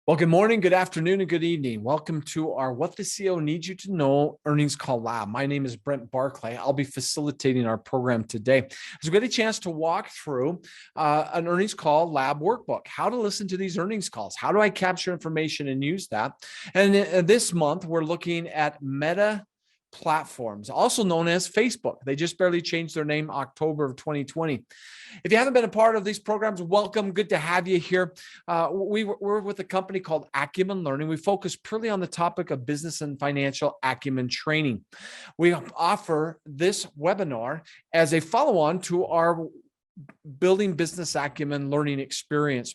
Well, good morning, good afternoon, and good evening. Welcome to our What the CEO Needs You to Know Earnings Call Lab. My name is Brent Barclay. I'll be facilitating our program today. As we get a chance to walk through an earnings call lab workbook, how to listen to these earnings calls. How do I capture information and use that? And this month, we're looking at Meta platforms, also known as Facebook. They just barely changed their name October of 2020. If you haven't been a part of these programs, welcome. Good to have you here. We're with a company called Acumen Learning. We focus purely on the topic of business and financial acumen training. We offer this webinar as a follow-on to our building business acumen learning experience.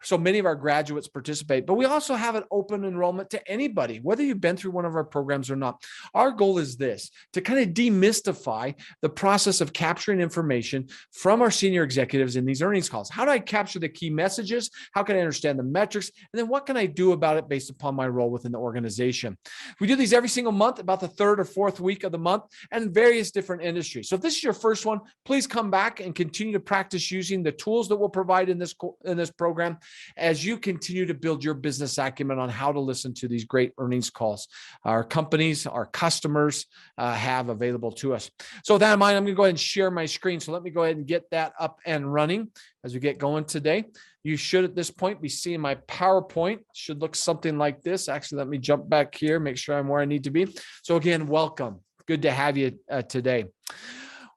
So many of our graduates participate, but we also have an open enrollment to anybody, whether you've been through one of our programs or not. Our goal is this, to kind of demystify the process of capturing information from our senior executives in these earnings calls. How do I capture the key messages? How can I understand the metrics? And then what can I do about it based upon my role within the organization? We do these every single month, about the third or fourth week of the month, and various different industries. So if this is your first one, please come back and continue to practice using the tools that we'll provide in this program as you continue to build your business acumen on how to listen to these great earnings calls our companies, our customers have available to us. So with that in mind, I'm going to go ahead and share my screen. So let me go ahead and get that up and running as we get going today. You should at this point be seeing my PowerPoint. Should look something like this. Actually, let me jump back here, make sure I'm where I need to be. So again, welcome. Good to have you today.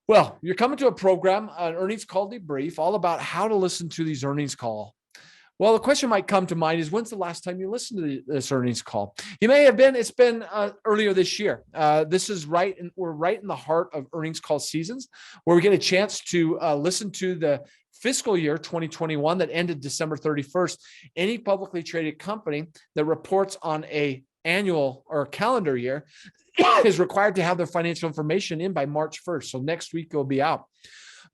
Well, you're coming to a program, an earnings call debrief, all about how to listen to these earnings call. Well, the question might come to mind is, when's the last time you listened to this earnings call? You may have been, it's been earlier this year. This is we're right in the heart of earnings call seasons, where we get a chance to listen to the fiscal year 2021 that ended December 31st. Any publicly traded company that reports on a annual or calendar year is required to have their financial information in by March 1st. So next week it will be out.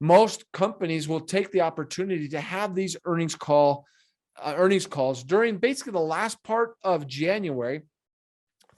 Most companies will take the opportunity to have these earnings calls during basically the last part of January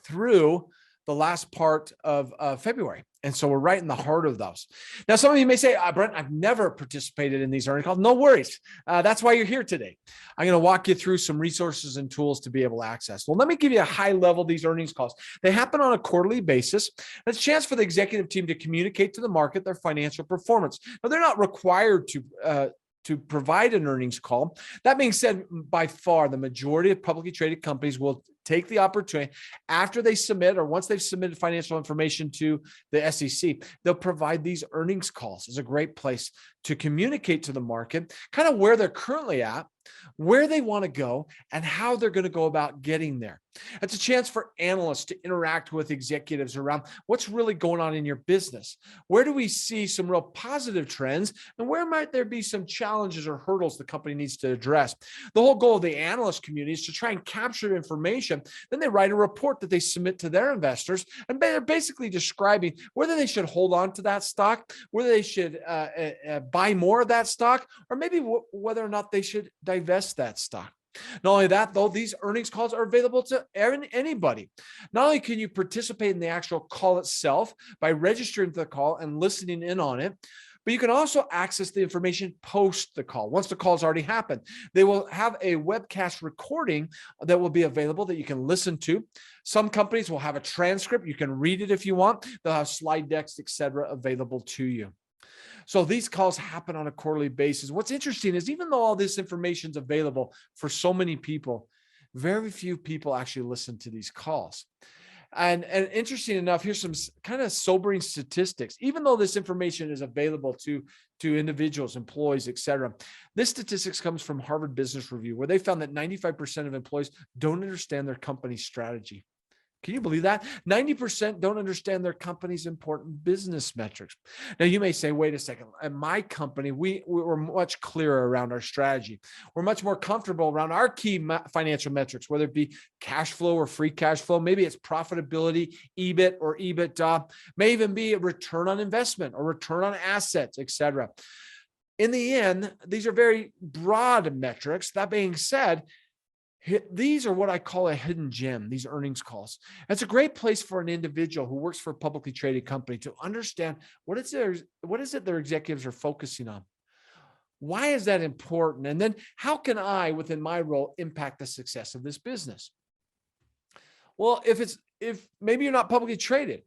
through the last part of February. And so we're right in the heart of those. Now, some of you may say, Brent, I've never participated in these earnings calls. No worries. That's why you're here today. I'm going to walk you through some resources and tools to be able to access. Well, let me give you a high level of these earnings calls. They happen on a quarterly basis. It's a chance for the executive team to communicate to the market their financial performance. Now, they're not required to provide an earnings call. That being said, by far, the majority of publicly traded companies will take the opportunity after they submit or once they've submitted financial information to the SEC, they'll provide these earnings calls as a great place to communicate to the market kind of where they're currently at, where they want to go, and how they're going to go about getting there. It's a chance for analysts to interact with executives around what's really going on in your business. Where do we see some real positive trends, and where might there be some challenges or hurdles the company needs to address? The whole goal of the analyst community is to try and capture information. Then they write a report that they submit to their investors, and they're basically describing whether they should hold on to that stock, whether they should buy more of that stock, or maybe whether or not they should divest that stock. Not only that, though, these earnings calls are available to anybody. Not only can you participate in the actual call itself by registering for the call and listening in on it, but you can also access the information post the call. Once the call's already happened, they will have a webcast recording that will be available that you can listen to. Some companies will have a transcript. You can read it if you want. They'll have slide decks, etc., available to you. So these calls happen on a quarterly basis. What's interesting is even though all this information is available for so many people, very few people actually listen to these calls. And interesting enough, here's some kind of sobering statistics. Even though this information is available to individuals, employees, et cetera, this statistics comes from Harvard Business Review, where they found that 95% of employees don't understand their company's strategy. Can you believe that? 90% don't understand their company's important business metrics. Now, you may say, wait a second, at my company, we're much clearer around our strategy. We're much more comfortable around our key financial metrics, whether it be cash flow or free cash flow. Maybe it's profitability, EBIT or EBITDA, may even be a return on investment or return on assets, et cetera. In the end, these are very broad metrics. That being said, these are what I call a hidden gem, these earnings calls. It's a great place for an individual who works for a publicly traded company to understand what is it their executives are focusing on. Why is that important? And then how can I, within my role, impact the success of this business? Well, if maybe you're not publicly traded,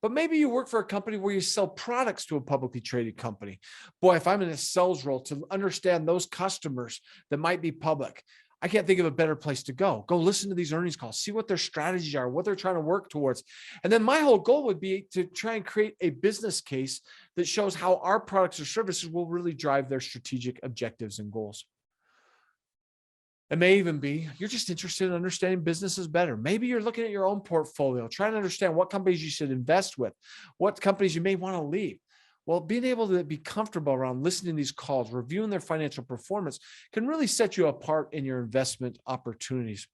but maybe you work for a company where you sell products to a publicly traded company. Boy, if I'm in a sales role to understand those customers that might be public, I can't think of a better place to go. Go listen to these earnings calls, see what their strategies are, what they're trying to work towards. And then my whole goal would be to try and create a business case that shows how our products or services will really drive their strategic objectives and goals. It may even be you're just interested in understanding businesses better. Maybe you're looking at your own portfolio, trying to understand what companies you should invest with, what companies you may want to leave. Well, being able to be comfortable around listening to these calls, reviewing their financial performance can really set you apart in your investment opportunities.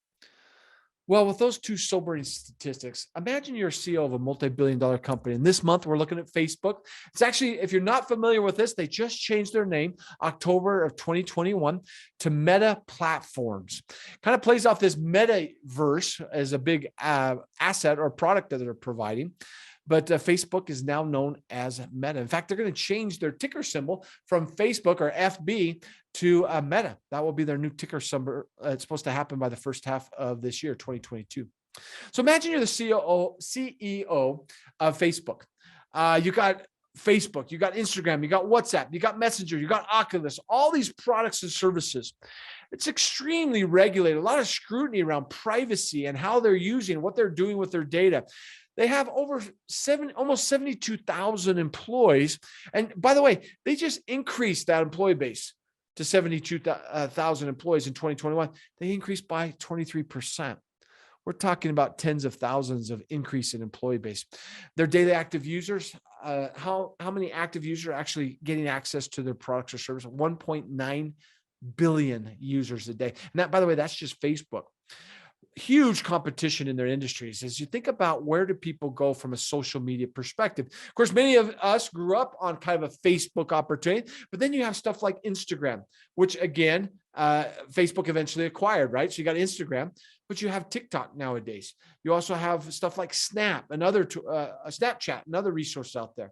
Well, with those two sobering statistics, imagine you're a CEO of a multi-billion-dollar company. And this month, we're looking at Facebook. It's actually, if you're not familiar with this, they just changed their name, October of 2021, to Meta Platforms. Kind of plays off this metaverse as a big asset or product that they're providing. But Facebook is now known as Meta. In fact, they're going to change their ticker symbol from Facebook or FB to Meta. That will be their new ticker symbol. It's supposed to happen by the first half of this year, 2022. So imagine you're the CEO of Facebook. You got Facebook, you got Instagram, you got WhatsApp, you got Messenger, you got Oculus, all these products and services. It's extremely regulated, a lot of scrutiny around privacy and how they're using, what they're doing with their data. They have almost 72,000 employees. And by the way, they just increased that employee base to 72,000 employees in 2021. They increased by 23%. We're talking about tens of thousands of increase in employee base. Their daily active users, how many active users are actually getting access to their products or services? 1.9 billion users a day. And that, by the way, that's just Facebook. Huge competition in their industries. As you think about where do people go from a social media perspective, of course, many of us grew up on kind of a Facebook opportunity, but then you have stuff like Instagram, which again, Facebook eventually acquired, right? So you got Instagram, but you have TikTok nowadays. You also have stuff like Snapchat, another resource out there.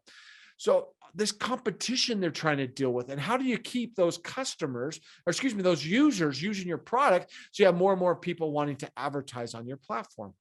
So this competition they're trying to deal with, and how do you keep those customers, or excuse me, those users using your product so you have more and more people wanting to advertise on your platform?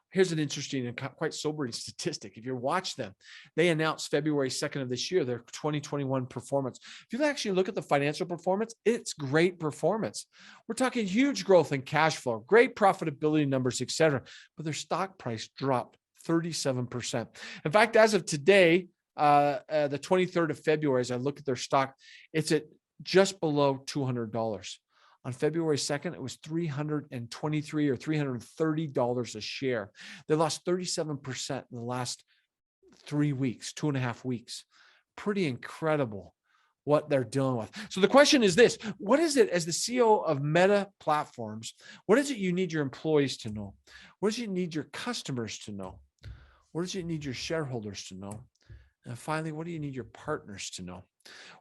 Here's an interesting and quite sobering statistic. If you watch them, they announced February 2nd of this year, their 2021 performance. If you actually look at the financial performance, it's great performance. We're talking huge growth in cash flow, great profitability numbers, et cetera, but their stock price dropped 37%. In fact, as of today, the 23rd of February, as I look at their stock, it's at just below $200. On February 2nd, it was $323 or $330 a share. They lost 37% in the last 3 weeks, 2.5 weeks. Pretty incredible what they're dealing with. So the question is this: what is it, as the CEO of Meta Platforms, what is it you need your employees to know? What does it need your customers to know? What does it need your shareholders to know? And finally, what do you need your partners to know?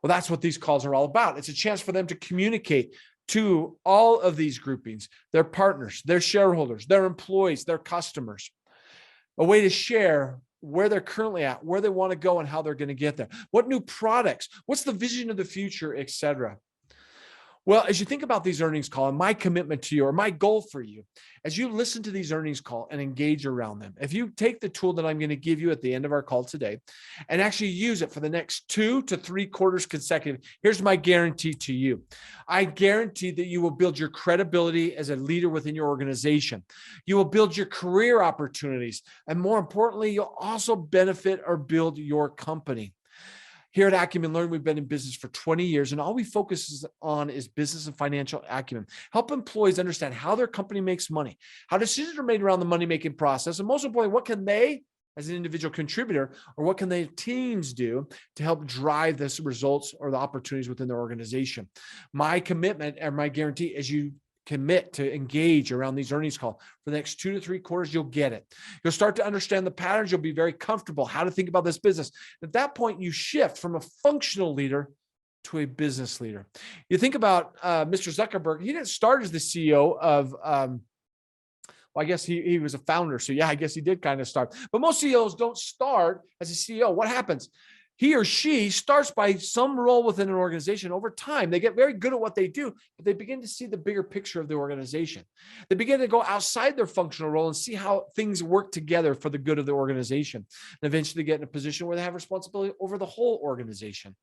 Well, that's what these calls are all about. It's a chance for them to communicate to all of these groupings, their partners, their shareholders, their employees, their customers, a way to share where they're currently at, where they want to go, and how they're going to get there. What new products, what's the vision of the future, et cetera. Well, as you think about these earnings calls, and my commitment to you, or my goal for you, as you listen to these earnings calls and engage around them, if you take the tool that I'm going to give you at the end of our call today and actually use it for the next 2 to 3 quarters consecutive, here's my guarantee to you. I guarantee that you will build your credibility as a leader within your organization. You will build your career opportunities. And more importantly, you'll also benefit or build your company. Here at Acumen Learn, we've been in business for 20 years, and all we focus on is business and financial acumen. Help employees understand how their company makes money, how decisions are made around the money-making process, and most importantly, what can they, as an individual contributor, or what can their teams do to help drive the results or the opportunities within their organization. My commitment and my guarantee, as you commit to engage around these earnings calls for the next 2 to 3 quarters, you'll get it. You'll start to understand the patterns. You'll be very comfortable how to think about this business. At that point, you shift from a functional leader to a business leader. You think about Mr. Zuckerberg. He didn't start as the CEO of, well, I guess he was a founder. So yeah, I guess he did kind of start. But most CEOs don't start as a CEO. What happens? he or she starts by some role within an organization. Over time, they get very good at what they do, but they begin to see the bigger picture of the organization. They begin to go outside their functional role and see how things work together for the good of the organization, and eventually get in a position where they have responsibility over the whole organization.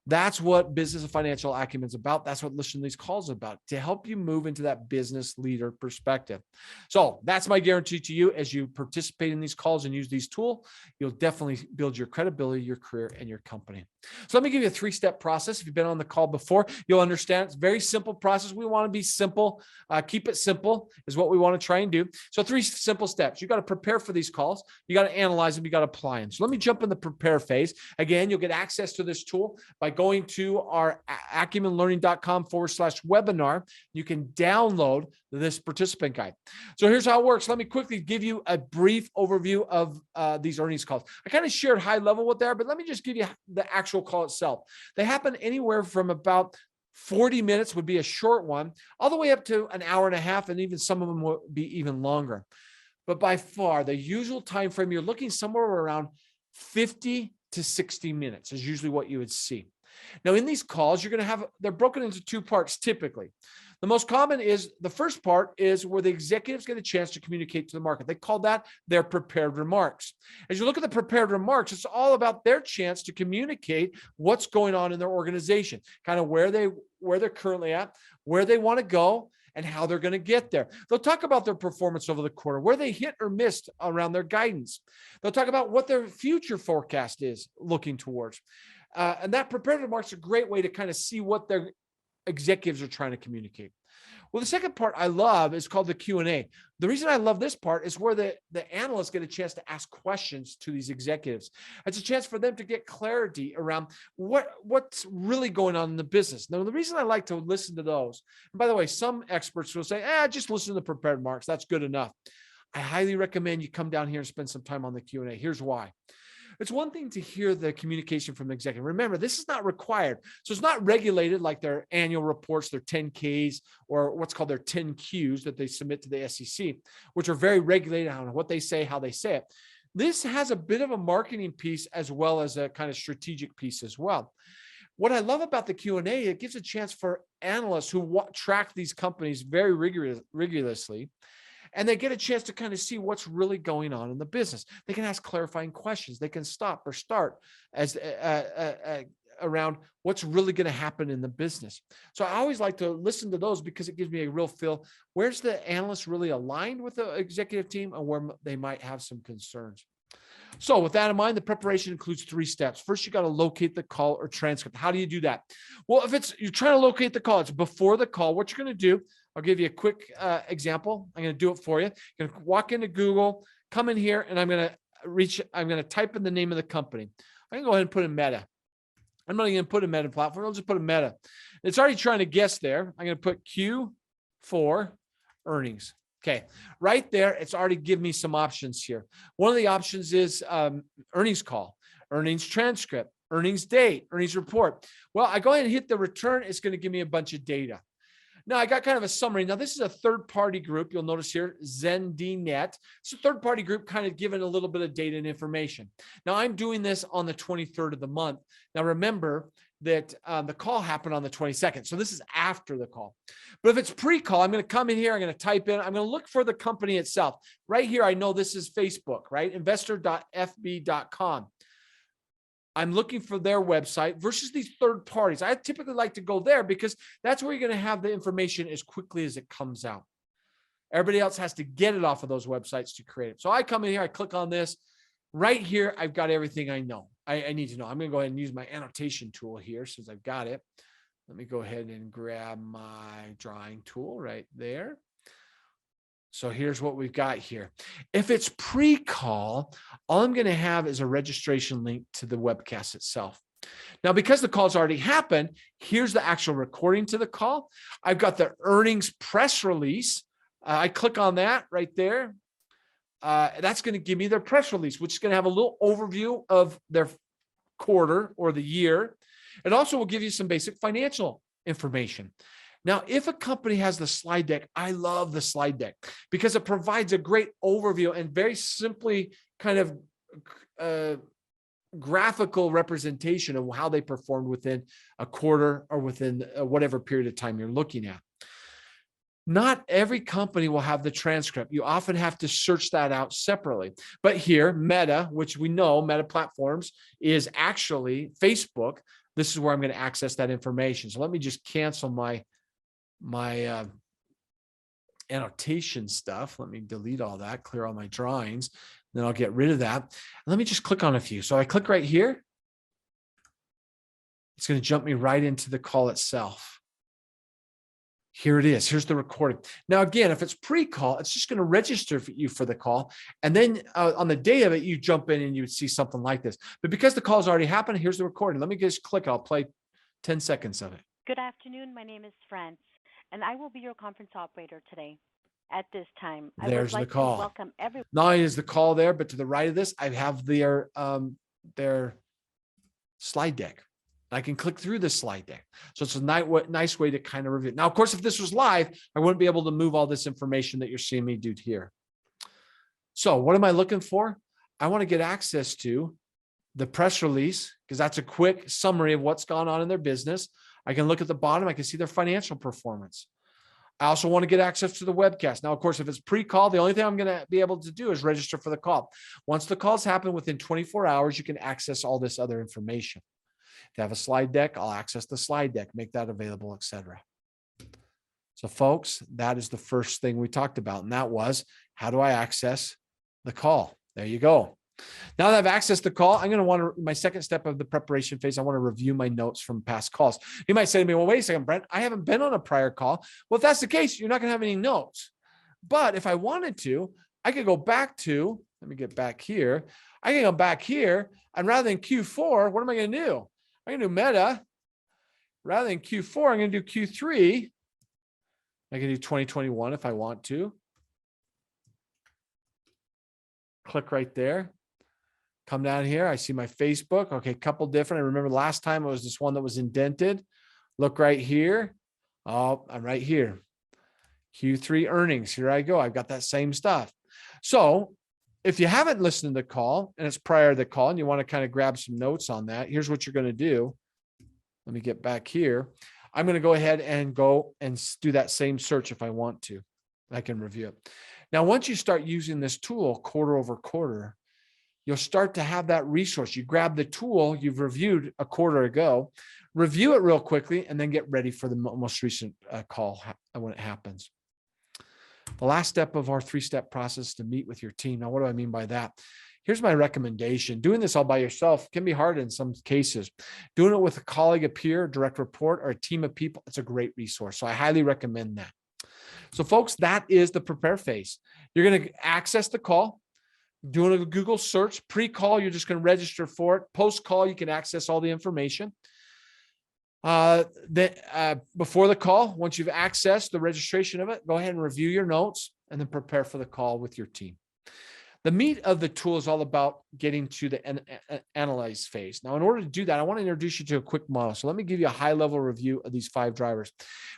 That's what business and financial acumen is about. That's what listening to these calls is about, to help you move into that business leader perspective. So that's my guarantee to you. As you participate in these calls and use these tools, you'll definitely build your credibility, your career, and your company. So let me give you a 3-step process. If you've been on the call before, you'll understand it's a very simple process. We want to be simple. Keep it simple is what we want to try and do. So 3 simple steps. You got to prepare for these calls. You got to analyze them. You got to apply them. So let me jump in the prepare phase. Again, you'll get access to this tool by going to our acumenlearning.com/webinar. You can download this participant guide. So here's how it works. Let me quickly give you a brief overview of these earnings calls. I kind of shared high level what they are, but let me just give you the actual call itself. They happen anywhere from about 40 minutes would be a short one, all the way up to an hour and a half, and even some of them will be even longer. But by far, the usual time frame, you're looking somewhere around 50 to 60 minutes is usually what you would see. Now, in these calls, they're broken into 2 parts typically. The most common is the first part is where the executives get a chance to communicate to the market. They call that their prepared remarks. As you look at the prepared remarks, it's all about their chance to communicate what's going on in their organization, kind of where they're currently at, where they want to go, and how they're going to get there. They'll talk about their performance over the quarter, where they hit or missed around their guidance. They'll talk about what their future forecast is looking towards. And that prepared remarks are a great way to kind of see what their executives are trying to communicate. Well, the second part I love is called the Q&A. The reason I love this part is where the analysts get a chance to ask questions to these executives. It's a chance for them to get clarity around what's really going on in the business. Now, the reason I like to listen to those, and by the way, some experts will say, just listen to the prepared remarks. That's good enough. I highly recommend you come down here and spend some time on the Q&A. Here's why. It's one thing to hear the communication from the executive. Remember, this is not required. So it's not regulated like their annual reports, their 10Ks, or what's called their 10Qs that they submit to the SEC, which are very regulated on what they say, how they say it. This has a bit of a marketing piece as well as a kind of strategic piece as well. What I love about the Q&A, it gives a chance for analysts who track these companies very rigorously, and they get a chance to kind of see what's really going on in the business. They can ask clarifying questions. They can stop or start as around what's really going to happen in the business. So I always like to listen to those because it gives me a real feel. Where's the analyst really aligned with the executive team and where they might have some concerns? So with that in mind, the preparation includes 3 steps. First, you got to locate the call or transcript. How do you do that? Well, if you're trying to locate the call, it's before the call. What you're going to do, I'll give you a quick example. I'm going to do it for you. You're going to walk into Google, come in here, and I'm going to type in the name of the company. I'm going to go ahead and put in Meta. I'm not even going to put a Meta platform. I'll just put a Meta. It's already trying to guess there. I'm going to put Q4 earnings. Okay, right there, it's already given me some options here. One of the options is earnings call, earnings transcript, earnings date, earnings report. Well, I go ahead and hit the return. It's going to give me a bunch of data. Now, I got kind of a summary. Now, this is a third-party group. You'll notice here, ZenDNet. It's a third-party group kind of giving a little bit of data and information. Now, I'm doing this on the 23rd of the month. Now, remember that the call happened on the 22nd. So this is after the call. But if it's pre-call, I'm going to come in here. I'm going to type in. I'm going to look for the company itself. Right here, I know this is Facebook, right? Investor.fb.com. I'm looking for their website versus these third parties. I typically like to go there because that's where you're going to have the information as quickly as it comes out. Everybody else has to get it off of those websites to create it. So I come in here, I click on this. Right here, I've got everything I know. I need to know. I'm going to go ahead and use my annotation tool here since I've got it. Let me go ahead and grab my drawing tool right there. So here's what we've got here. If it's pre-call, all I'm going to have is a registration link to the webcast itself. Now, because the call's already happened, here's the actual recording to the call. I've got the earnings press release. I click on that right there. That's going to give me their press release, which is going to have a little overview of their quarter or the year. It also will give you some basic financial information. Now, if a company has the slide deck, I love the slide deck because it provides a great overview and very simply kind of graphical representation of how they performed within a quarter or within whatever period of time you're looking at. Not every company will have the transcript. You often have to search that out separately. But here, Meta, which we know, Meta Platforms, is actually Facebook. This is where I'm going to access that information. So let me just cancel my annotation stuff. Let me delete all that, clear all my drawings. Then I'll get rid of that. Let me just click on a few. So I click right here. It's going to jump me right into the call itself. Here it is. Here's the recording. Now, again, if it's pre-call, it's just going to register for you for the call. And then on the day of it, you jump in and you would see something like this. But because the call's already happened, here's the recording. Let me just click. I'll play 10 seconds of it. Good afternoon. My name is France, and I will be your conference operator today. At this time, There's I would like the call. to welcome everyone. Not only is the call there, but to the right of this, I have their slide deck. I can click through this slide deck. So it's a nice way to kind of review. Now, of course, if this was live, I wouldn't be able to move all this information that you're seeing me do here. So what am I looking for? I want to get access to the press release because that's a quick summary of what's gone on in their business. I can look at the bottom. I can see their financial performance. I also want to get access to the webcast. Now, of course, if it's pre-call, the only thing I'm going to be able to do is register for the call. Once the calls happen within 24 hours, you can access all this other information. If you have a slide deck, I'll access the slide deck, make that available, etc. So folks, that is the first thing we talked about. And that was, how do I access the call? There you go. Now that I've accessed the call, I'm going to want to, my second step of the preparation phase, I want to review my notes from past calls. You might say to me, well, wait a second, Brent, I haven't been on a prior call. Well, if that's the case, you're not going to have any notes. But if I wanted to, I could go back to, let me get back here. I can go back here, and rather than Q4, what am I going to do? I'm going to do Meta. Rather than Q4, I'm going to do Q3. I can do 2021 if I want to. Click right there. Come down here. I see my Facebook. Okay, couple different. I remember last time it was this one that was indented. Look right here. Oh, I'm right here. Q3 earnings. Here I go. I've got that same stuff. So if you haven't listened to the call and it's prior to the call and you want to kind of grab some notes on that, here's what you're going to do. Let me get back here. I'm going to go ahead and go and do that same search if I want to. I can review it. Now, once you start using this tool quarter over quarter, you'll start to have that resource. You grab the tool you've reviewed a quarter ago, review it real quickly, and then get ready for the most recent call when it happens. The last step of our three-step process is to meet with your team. Now, what do I mean by that? Here's my recommendation. Doing this all by yourself can be hard in some cases. Doing it with a colleague, a peer, direct report, or a team of people, it's a great resource. So I highly recommend that. So folks, that is the prepare phase. You're going to access the call. Doing a Google search. Pre-call, you're just going to register for it. Post-call, you can access all the information. Before the call, once you've accessed the registration of it, go ahead and review your notes and then prepare for the call with your team. The meat of the tool is all about getting to the analyze phase. Now, in order to do that, I want to introduce you to a quick model. So let me give you a high-level review of these 5 drivers.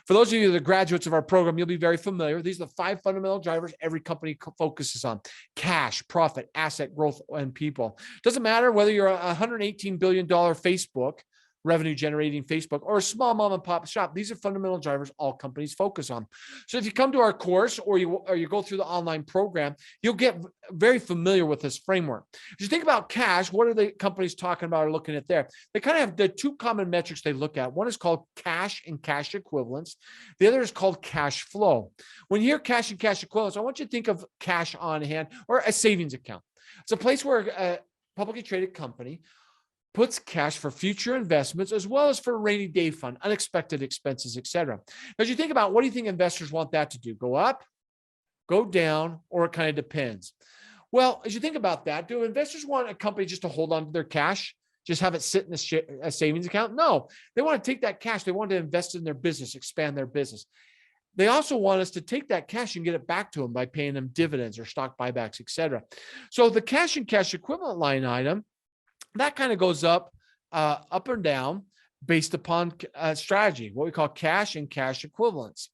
For those of you that are graduates of our program, you'll be very familiar. These are the 5 fundamental drivers every company focuses on: cash, profit, asset growth, and people. Doesn't matter whether you're a $118 billion Facebook, revenue generating Facebook, or a small mom and pop shop. These are fundamental drivers all companies focus on. So if you come to our course or you go through the online program, you'll get very familiar with this framework. If you think about cash, what are the companies talking about or looking at there? They kind of have the 2 common metrics they look at. One is called cash and cash equivalents. The other is called cash flow. When you hear cash and cash equivalents, I want you to think of cash on hand or a savings account. It's a place where a publicly traded company puts cash for future investments as well as for a rainy day fund, unexpected expenses, etc. As you think about, what do you think investors want that to do? Go up, go down, or it kind of depends? Well, as you think about that, do investors want a company just to hold on to their cash, just have it sit in a savings account? No, they want to take that cash. They want to invest in their business, expand their business. They also want us to take that cash and get it back to them by paying them dividends or stock buybacks, etc. So the cash and cash equivalent line item, that kind of goes up or down based upon strategy, what we call cash and cash equivalents.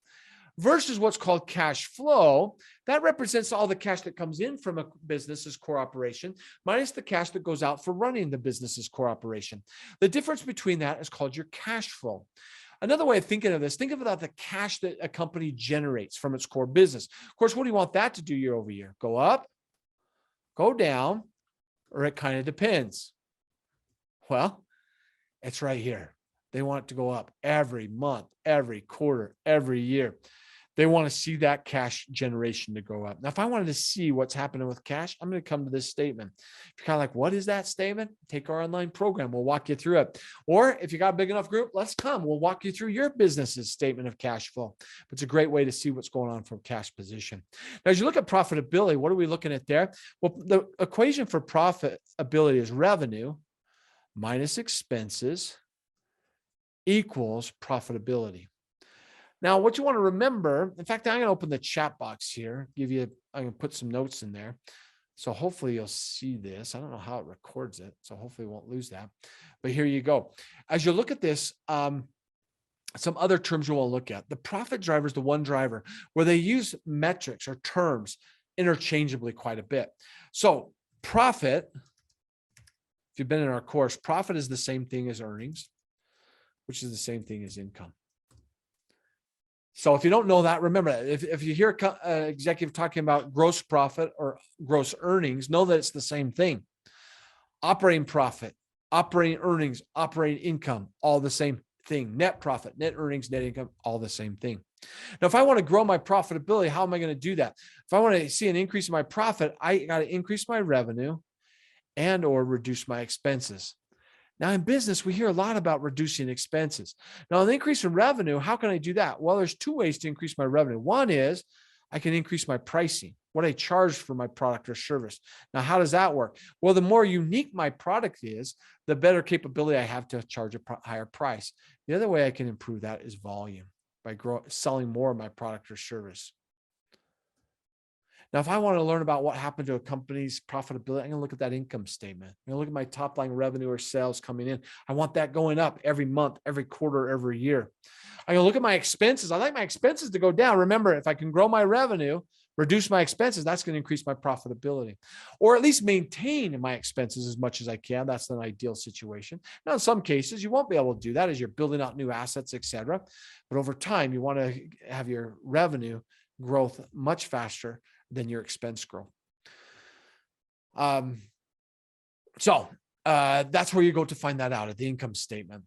versus what's called cash flow. That represents all the cash that comes in from a business's core operation minus the cash that goes out for running the business's core operation. The difference between that is called your cash flow. Another way of thinking of this, think about the cash that a company generates from its core business. Of course, what do you want that to do year over year? Go up, go down, or it kind of depends? Well, it's right here. They want it to go up every month, every quarter, every year. They want to see that cash generation to go up. Now, if I wanted to see what's happening with cash, I'm going to come to this statement. If you're kind of like, what is that statement? Take our online program. We'll walk you through it. Or if you got a big enough group, let's come. We'll walk you through your business's statement of cash flow. It's a great way to see what's going on from cash position. Now, as you look at profitability, what are we looking at there? Well, the equation for profitability is revenue minus expenses equals profitability. Now, what you want to remember, in fact, I'm going to open the chat box here, I'm going to put some notes in there. So hopefully you'll see this. I don't know how it records it, so hopefully we won't lose that. But here you go. As you look at this, some other terms you want to look at. The profit driver is the one driver where they use metrics or terms interchangeably quite a bit. So profit, if you've been in our course, profit is the same thing as earnings, which is the same thing as income. So if you don't know that, remember, if you hear an executive talking about gross profit or gross earnings, know that it's the same thing. Operating profit, operating earnings, operating income, all the same thing. Net profit, net earnings, net income, all the same thing. Now, if I want to grow my profitability, how am I going to do that? If I want to see an increase in my profit, I got to increase my revenue and or reduce my expenses. Now, in business, we hear a lot about reducing expenses. Now, an increase in revenue, how can I do that? Well, there's two ways to increase my revenue. One is I can increase my pricing, what I charge for my product or service. Now, how does that work? Well, the more unique my product is, the better capability I have to charge a higher price. The other way I can improve that is volume by selling more of my product or service. Now, if I want to learn about what happened to a company's profitability, I'm going to look at that income statement. I'm going to look at my top line revenue or sales coming in. I want that going up every month, every quarter, every year. I'm going to look at my expenses. I like my expenses to go down. Remember, if I can grow my revenue, reduce my expenses, that's going to increase my profitability, or at least maintain my expenses as much as I can. That's an ideal situation. Now, in some cases, you won't be able to do that as you're building out new assets, et cetera. But over time, you want to have your revenue growth much faster than your expense growth. So that's where you go to find that out at the income statement.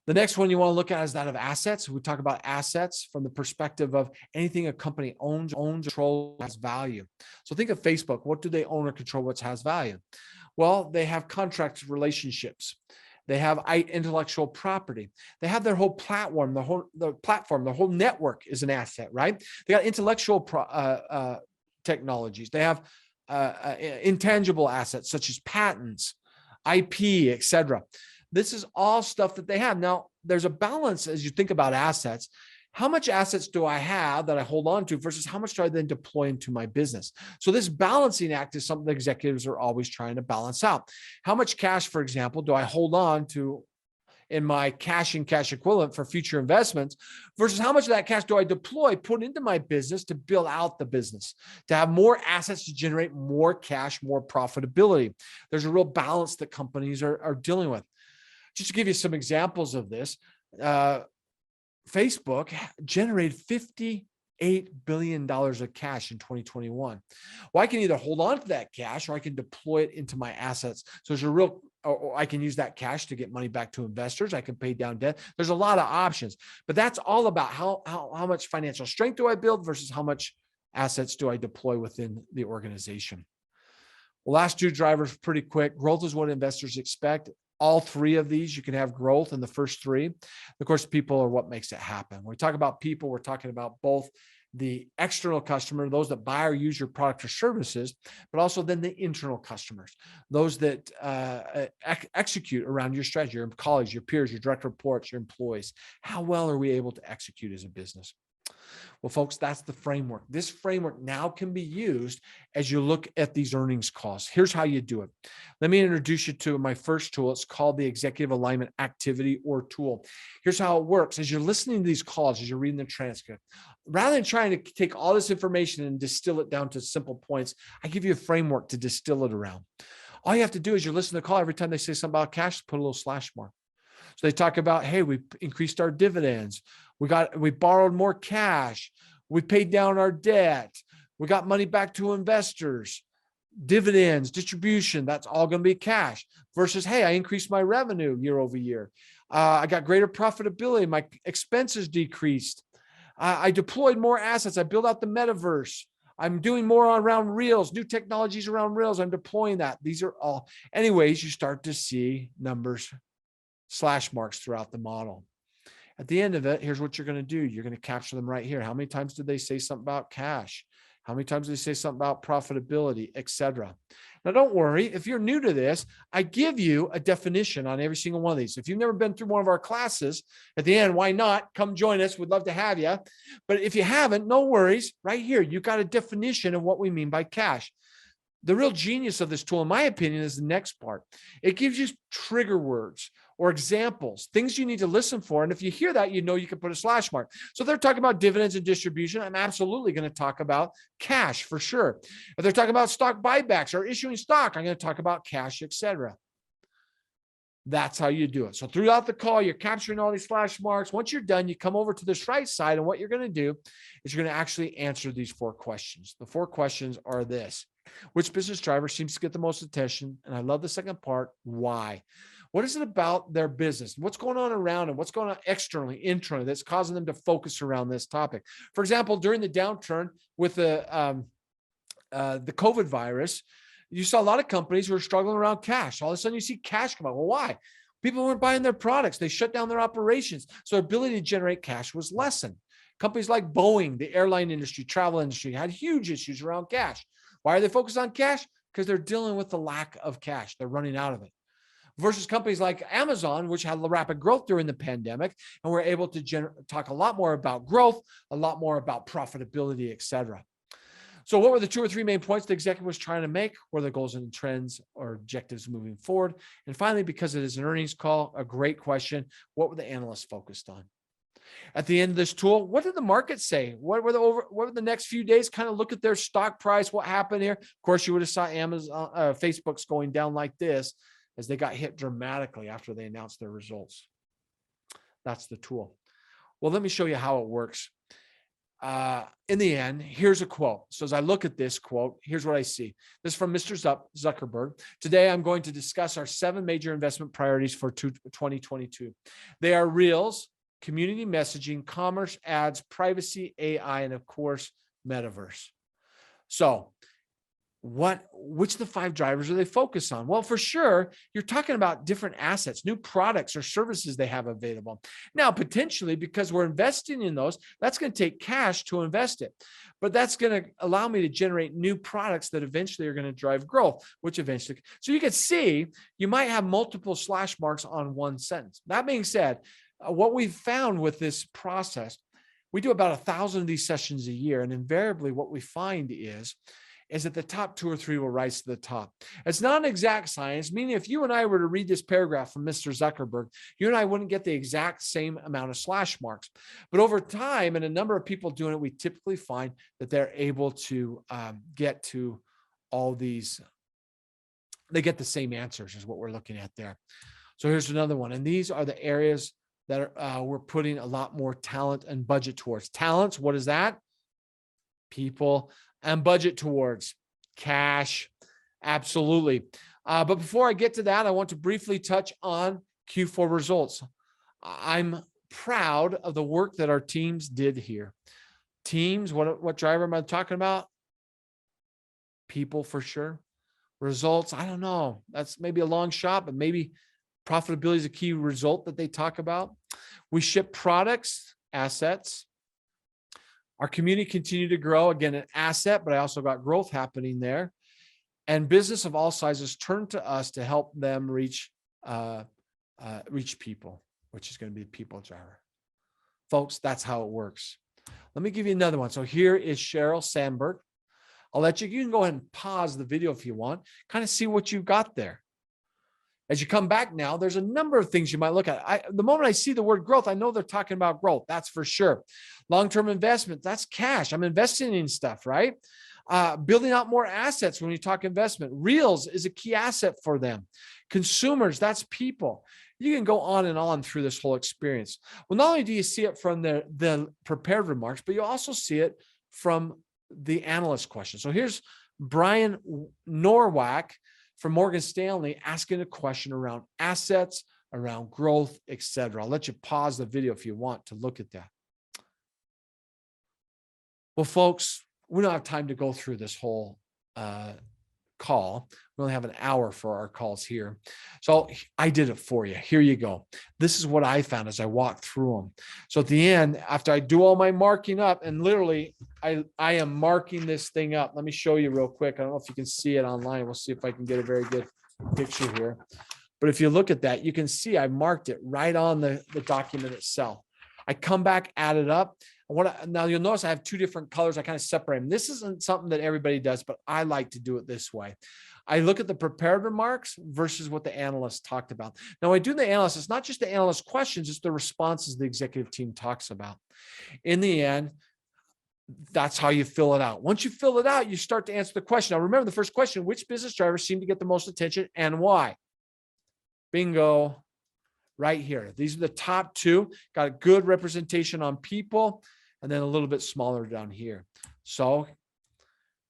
The next one you want to look at is that of assets. We talk about assets from the perspective of anything a company owns, controls, has value. So think of Facebook. What do they own or control? What has value? Well, they have contract relationships. They have intellectual property. They have their whole platform. The whole network is an asset, right? They got intellectual technologies. They have intangible assets such as patents, IP, etc. This is all stuff that they have. Now, there's a balance as you think about assets. How much assets do I have that I hold on to versus how much do I then deploy into my business? So this balancing act is something that executives are always trying to balance out. How much cash, for example, do I hold on to in my cash and cash equivalent for future investments versus how much of that cash do I deploy, put into my business to build out the business, to have more assets to generate more cash, more profitability. There's a real balance that companies are dealing with. Just to give you some examples of this, Facebook generated $58 billion of cash in 2021. Well, I can either hold on to that cash or I can deploy it into my assets. So there's a real, or I can use that cash to get money back to investors. I can pay down debt. There's a lot of options, but that's all about how much financial strength do I build versus how much assets do I deploy within the organization. Well, last two drivers, pretty quick. Growth is what investors expect. All three of these, you can have growth in the first three. Of course, people are what makes it happen. When we talk about people, we're talking about both the external customer, those that buy or use your product or services, but also then the internal customers, those that execute around your strategy, your colleagues, your peers, your direct reports, your employees. How well are we able to execute as a business? Well, folks, that's the framework. This framework now can be used as you look at these earnings calls. Here's how you do it. Let me introduce you to my first tool. It's called the Executive Alignment Activity or Tool. Here's how it works. As you're listening to these calls, as you're reading the transcript, rather than trying to take all this information and distill it down to simple points, I give you a framework to distill it around. All you have to do is you listen to the call. Every time they say something about cash, put a little slash mark. So they talk about, hey, we increased our dividends. We borrowed more cash. We paid down our debt. We got money back to investors. Dividends, distribution, that's all going to be cash versus, hey, I increased my revenue year over year. I got greater profitability. My expenses decreased. I deployed more assets. I built out the metaverse. I'm doing more around Reels, new technologies around Reels. I'm deploying that. These are all, anyways, you start to see numbers, slash marks throughout the model. At the end of it, here's what you're going to do. You're going to capture them right here. How many times did they say something about cash? How many times did they say something about profitability, etc.? Now, don't worry. If you're new to this, I give you a definition on every single one of these. If you've never been through one of our classes, at the end, why not? Come join us. We'd love to have you. But if you haven't, no worries. Right here, you got a definition of what we mean by cash. The real genius of this tool, in my opinion, is the next part. It gives you trigger words or examples, things you need to listen for. And if you hear that, you know you can put a slash mark. So if they're talking about dividends and distribution, I'm absolutely going to talk about cash for sure. If they're talking about stock buybacks or issuing stock, I'm going to talk about cash, etc. That's how you do it. So throughout the call, you're capturing all these slash marks. Once you're done, you come over to this right side, and what you're going to do is you're going to actually answer these 4 questions. The 4 questions are this: which business driver seems to get the most attention? And I love the second part, why? What is it about their business? What's going on around them? What's going on externally, internally, that's causing them to focus around this topic? For example, during the downturn with the COVID virus, you saw a lot of companies who were struggling around cash. All of a sudden you see cash come out. Well, why? People weren't buying their products. They shut down their operations. So their ability to generate cash was lessened. Companies like Boeing, the airline industry, travel industry, had huge issues around cash. Why are they focused on cash? Because they're dealing with the lack of cash. They're running out of it. Versus companies like Amazon, which had rapid growth during the pandemic, and were able to talk a lot more about growth, a lot more about profitability, et cetera. So what were the 2 or 3 main points the executive was trying to make? What are the goals and trends or objectives moving forward? And finally, because it is an earnings call, a great question, what were the analysts focused on? At the end of this tool, what did the market say? What were the next few days? Kind of look at their stock price, what happened here. Of course, you would have saw Amazon, Facebook's going down like this as they got hit dramatically after they announced their results. That's the tool. Well, let me show you how it works. In the end, here's a quote. So as I look at this quote, here's what I see. This is from Mr. Zuckerberg. Today, I'm going to discuss our 7 major investment priorities for 2022. They are Reels, community messaging, commerce, ads, privacy, AI, and of course, metaverse. So which of the 5 drivers are they focused on? Well, for sure, you're talking about different assets, new products or services they have available. Now, potentially, because we're investing in those, that's going to take cash to invest it. But that's going to allow me to generate new products that eventually are going to drive growth, which eventually, so you can see, you might have multiple slash marks on one sentence. That being said, what we've found with this process, we do about 1,000 of these sessions a year. And invariably what we find is that the top 2 or 3 will rise to the top. It's not an exact science, meaning if you and I were to read this paragraph from Mr. Zuckerberg, you and I wouldn't get the exact same amount of slash marks. But over time, and a number of people doing it, we typically find that they're able to get to all these, they get the same answers is what we're looking at there. So here's another one. And these are the areas that we're putting a lot more talent and budget towards. Talents, what is that? People. And budget towards cash. Absolutely. But before I get to that, I want to briefly touch on Q4 results. I'm proud of the work that our teams did here. Teams, what driver am I talking about? People for sure. Results, I don't know. That's maybe a long shot, but maybe profitability is a key result that they talk about. We ship products, assets. Our community continued to grow, again, an asset, but I also got growth happening there. And business of all sizes turned to us to help them reach people, which is going to be the people driver. Folks, that's how it works. Let me give you another one. So here is Sheryl Sandberg. I'll let you, you can go ahead and pause the video if you want, kind of see what you've got there. As you come back now, there's a number of things you might look at. The moment I see the word growth, I know they're talking about growth. That's for sure. Long-term investment, that's cash. I'm investing in stuff, right? Building out more assets when you talk investment. Reels is a key asset for them. Consumers, that's people. You can go on and on through this whole experience. Well, not only do you see it from the prepared remarks, but you also see it from the analyst question. So here's Brian Norwack from Morgan Stanley asking a question around assets, around growth, etc. I'll let you pause the video if you want to look at that. Well, folks, we don't have time to go through this whole call. We only have an hour for our calls here. So I did it for you. Here you go. This is what I found as I walked through them. So at the end, after I do all my marking up, and literally I am marking this thing up. Let me show you real quick. I don't know if you can see it online. We'll see if I can get a very good picture here. But if you look at that, you can see I marked it right on the document itself. I come back, add it up. Now you'll notice I have two different colors. I kind of separate them. This isn't something that everybody does, but I like to do it this way. I look at the prepared remarks versus what the analyst talked about. Now I do the analyst. It's not just the analyst questions, it's the responses the executive team talks about. In the end, that's how you fill it out. Once you fill it out, you start to answer the question. Now remember the first question, which business drivers seem to get the most attention and why? Bingo. Right here. These are the top two. Got a good representation on people, and then a little bit smaller down here. So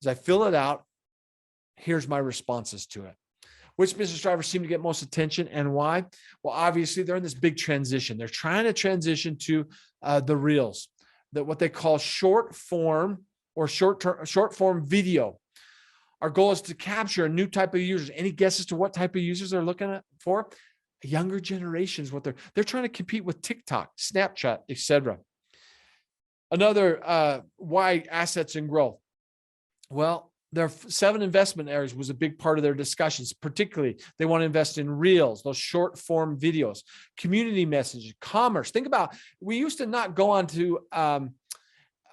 as I fill it out, here's my responses to it. Which business drivers seem to get most attention and why? Well, obviously they're in this big transition. They're trying to transition to the reels, that what they call short form or short form video. Our goal is to capture a new type of users. Any guesses to what type of users they're looking for? Younger generations, what they're trying to compete with TikTok, Snapchat, etc. Another why assets and growth. Well, their 7 investment areas was a big part of their discussions. Particularly, they want to invest in reels, those short form videos, community messaging, commerce. Think about, we used to not go on to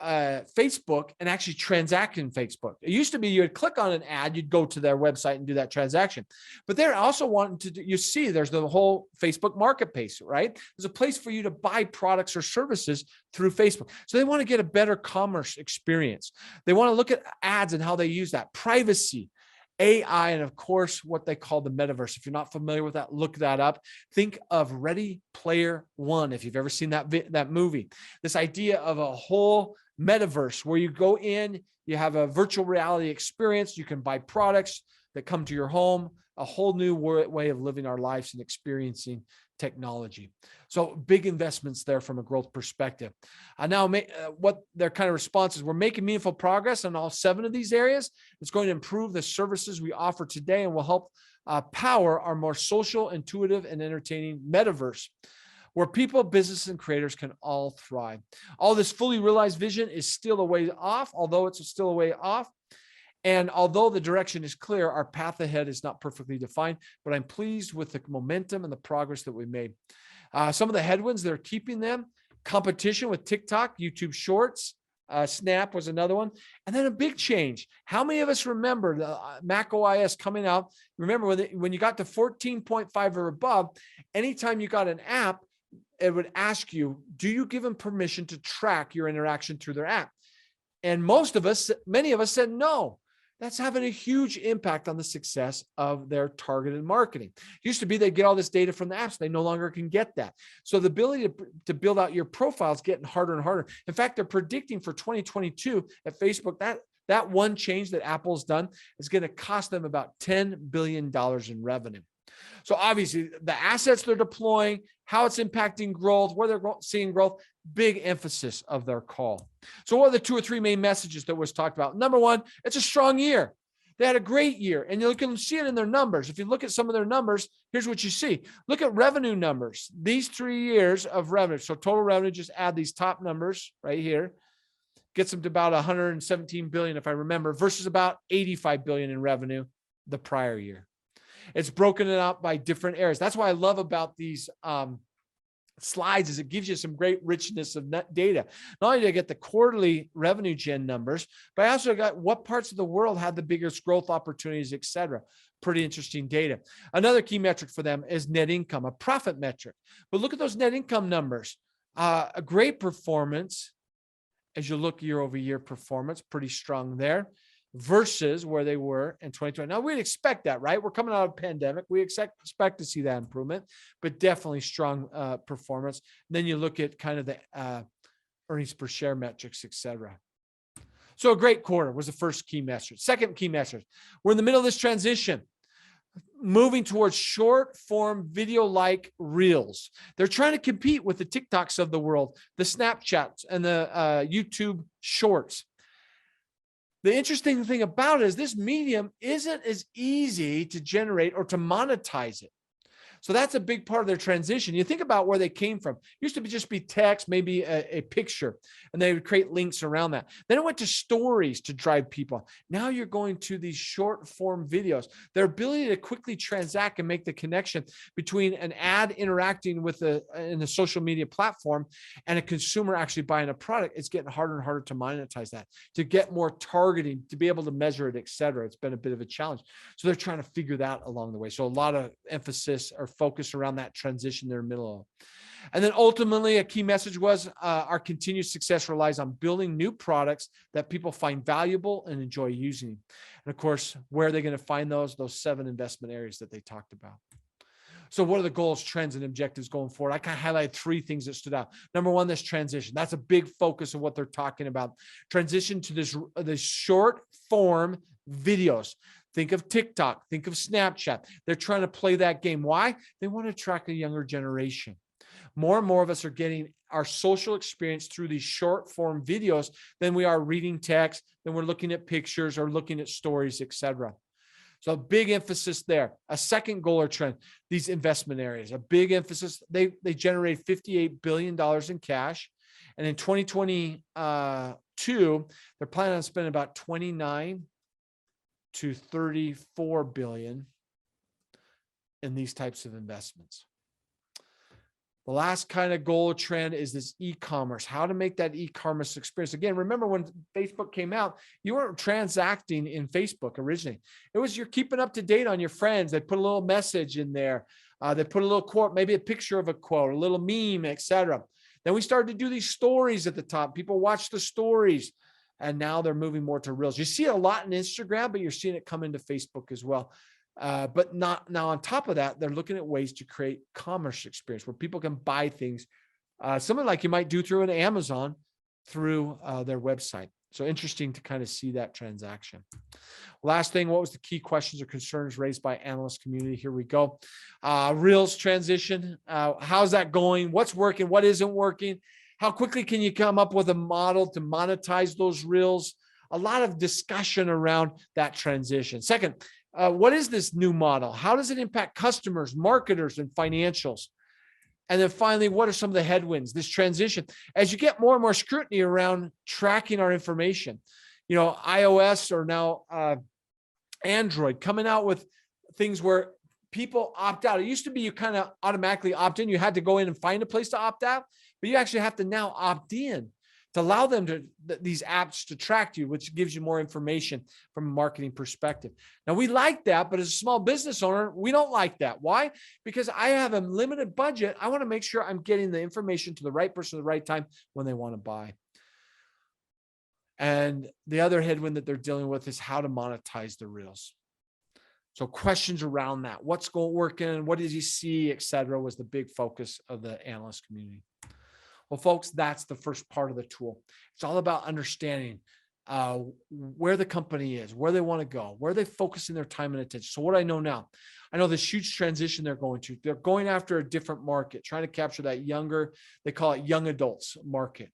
Facebook and actually transact in Facebook. It used to be you would click on an ad, you'd go to their website and do that transaction. But they're also wanting to do, you see, there's the whole Facebook marketplace, right? There's a place for you to buy products or services through Facebook. So they want to get a better commerce experience. They want to look at ads and how they use that, privacy, AI, and of course, what they call the metaverse. If you're not familiar with that, look that up. Think of Ready Player One, if you've ever seen that movie. This idea of a whole metaverse where you go in, you have a virtual reality experience, you can buy products that come to your home, a whole new way of living our lives and experiencing technology. So big investments there from a growth perspective. Now, what their kind of responses, we're making meaningful progress on all 7 of these areas. It's going to improve the services we offer today and will help power our more social, intuitive, and entertaining metaverse, where people, business, and creators can all thrive. All this fully realized vision is still a way off, although it's still a way off. And although the direction is clear, our path ahead is not perfectly defined, but I'm pleased with the momentum and the progress that we made. Some of the headwinds that are keeping them, competition with TikTok, YouTube Shorts, Snap was another one. And then a big change. How many of us remember the Mac OS coming out? Remember when you got to 14.5 or above, anytime you got an app, it would ask you, do you give them permission to track your interaction through their app? And many of us said no. That's having a huge impact on the success of their targeted marketing. Used to be they get all this data from the apps. They no longer can get that. So the ability to build out your profile is getting harder and harder. In fact, they're predicting for 2022 at Facebook that one change that Apple's done is going to cost them about $10 billion in revenue. So obviously the assets they're deploying, how it's impacting growth, where they're seeing growth, big emphasis of their call. So what are the 2 or 3 main messages that was talked about? Number one, it's a strong year. They had a great year, and you can see it in their numbers. If you look at some of their numbers, here's what you see. Look at revenue numbers. These 3 years of revenue. So total revenue, just add these top numbers right here. Gets them to about 117 billion, if I remember, versus about 85 billion in revenue the prior year. It's broken it out by different areas. That's why I love about these slides is it gives you some great richness of data. Not only do I get the quarterly revenue gen numbers, but I also got what parts of the world had the biggest growth opportunities, et cetera. Pretty interesting data. Another key metric for them is net income, a profit metric. But look at those net income numbers. A great performance as you look year over year performance, pretty strong there versus where they were in 2020. Now, we'd expect that, right? We're coming out of a pandemic. We expect to see that improvement, but definitely strong performance. Then you look at kind of the earnings per share metrics, et cetera. So a great quarter was the first key metric. Second key metric, we're in the middle of this transition, moving towards short form video like reels. They're trying to compete with the TikToks of the world, the Snapchats and the YouTube shorts. The interesting thing about it is this medium isn't as easy to generate or to monetize it. So that's a big part of their transition. You think about where they came from. It used to just be text, maybe a picture, and they would create links around that. Then it went to stories to drive people. Now you're going to these short form videos. Their ability to quickly transact and make the connection between an ad interacting with in a social media platform and a consumer actually buying a product, it's getting harder and harder to monetize that, to get more targeting, to be able to measure it, et cetera. It's been a bit of a challenge. So they're trying to figure that along the way. So a lot of emphasis or focus around that transition they're in the middle of. And then ultimately a key message was our continued success relies on building new products that people find valuable and enjoy using. And of course, where are they going to find those 7 investment areas that they talked about? So what are the goals, trends, and objectives going forward? I kind of highlighted 3 things that stood out. Number 1, this transition. That's a big focus of what they're talking about. Transition to this short form videos. Think of TikTok, think of Snapchat. They're trying to play that game. Why? They want to attract a younger generation. More and more of us are getting our social experience through these short form videos than we are reading text, than we're looking at pictures or looking at stories, et cetera. So a big emphasis there. A second goal or trend, these investment areas, a big emphasis. They generate $58 billion in cash. And in 2022, they're planning on spending about 29 to 34 billion in these types of investments. The last kind of goal trend is this e-commerce, how to make that e-commerce experience. Again, remember when Facebook came out, you weren't transacting in Facebook originally. It was you're keeping up to date on your friends. They put a little message in there. They put a little quote, maybe a picture of a quote, a little meme, etc. Then we started to do these stories at the top. People watch the stories. And now they're moving more to reels. You see it a lot in Instagram, but you're seeing it come into Facebook as well. But not now on top of that, they're looking at ways to create commerce experience where people can buy things, something like you might do through an Amazon through their website. So interesting to kind of see that transaction. Last thing, what was the key questions or concerns raised by analyst community? Here we go. Reels transition. How's that going? What's working? What isn't working? How quickly can you come up with a model to monetize those reels? A lot of discussion around that transition. Second, what is this new model? How does it impact customers, marketers, and financials? And then finally, what are some of the headwinds, this transition? As you get more and more scrutiny around tracking our information, iOS or now Android coming out with things where people opt out. It used to be you kind of automatically opt in. You had to go in and find a place to opt out, but you actually have to now opt in to allow them these apps to track you, which gives you more information from a marketing perspective. Now we like that, but as a small business owner, we don't like that. Why? Because I have a limited budget. I want to make sure I'm getting the information to the right person at the right time when they want to buy. And the other headwind that they're dealing with is how to monetize the reels. So questions around that, what's working, what did you see, et cetera, was the big focus of the analyst community. Well, folks, that's the first part of the tool. It's all about understanding where the company is, where they want to go, where they're focusing their time and attention. So what I know now, I know this huge transition they're going to. They're going after a different market, trying to capture that younger, they call it young adults market.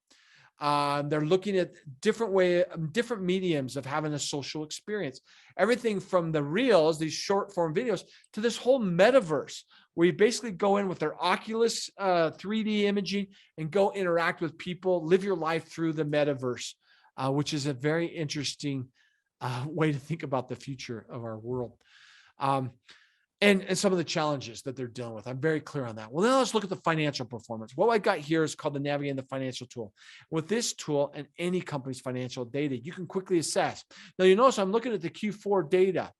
They're looking at different mediums of having a social experience. Everything from the reels, these short form videos, to this whole metaverse, where you basically go in with their Oculus 3D imaging and go interact with people, live your life through the metaverse, which is a very interesting way to think about the future of our world. and some of the challenges that they're dealing with. I'm very clear on that. Well, now let's look at the financial performance. What I got here is called the Navigating the Financial tool. With this tool and any company's financial data, you can quickly assess. Now, you notice I'm looking at the Q4 data.